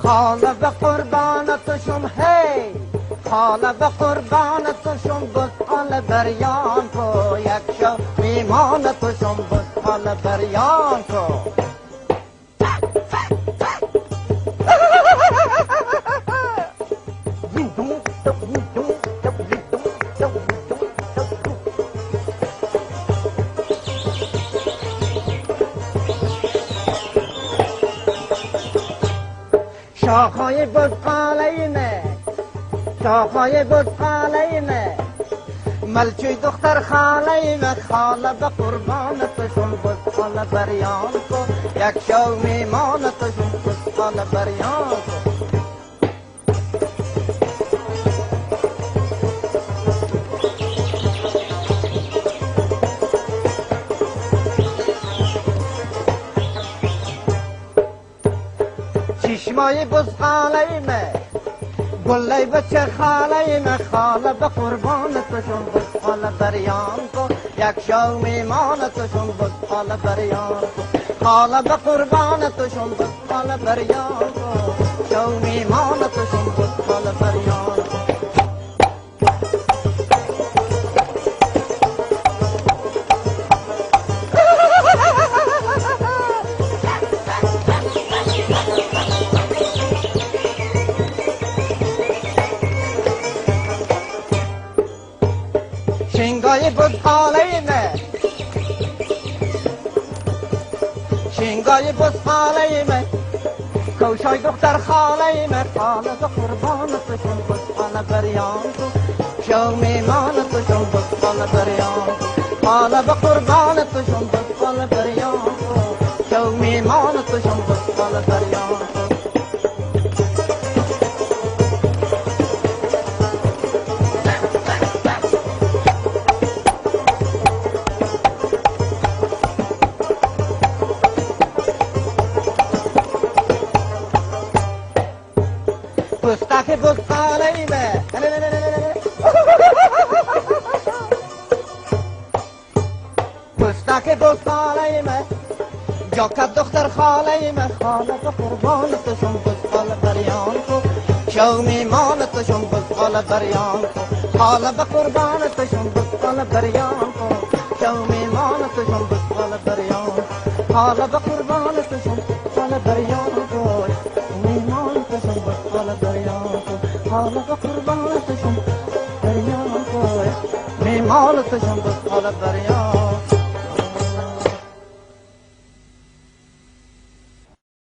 خاله به قربانتشم هی خاله به قربانتشم بسخال بریان کو یک شب میمانتشم بسخال بریان کو شاخهای بزغالیمه شاخهای بزغالیمه ملچوی دختر خالیمه خاله به قربانتشم بزغال بریان کو یک شو میمانتشم بزغال بریان کو چشمای بزغالیمه گلی بچه خالیمه خاله به قربانتشم بزغال بریان کو یک شو میمانتشم بزغال بریان کو خاله به قربانتشم بزغال بریان کو شو میمانتشم بزغال بریان کو شنگای بزغالیمه شنگای بزغالیمه کوشای دختر خالیمه خاله به قربانتشم بزغال بریان کو شو میمانتشم بزغال بریان کو خاله به قربانتشم بزغال بریان کو شو میمانتشم بزغال بریان کو پستک بزغالیمه پستک بزغالیمه جاکت دختر خالیمه خاله به قربانتشم بزغال بریان کو شو میمانتشم بزغال بریان کو خاله به قربانتشم بزغال بریان کو شو میمانتشم بزغال بریان خاله به قربانتشم بزغال بریان کو میمانتشم بزغال بریان کو خاله به قربانتشم بریان کو میمانتشم بزغال بریان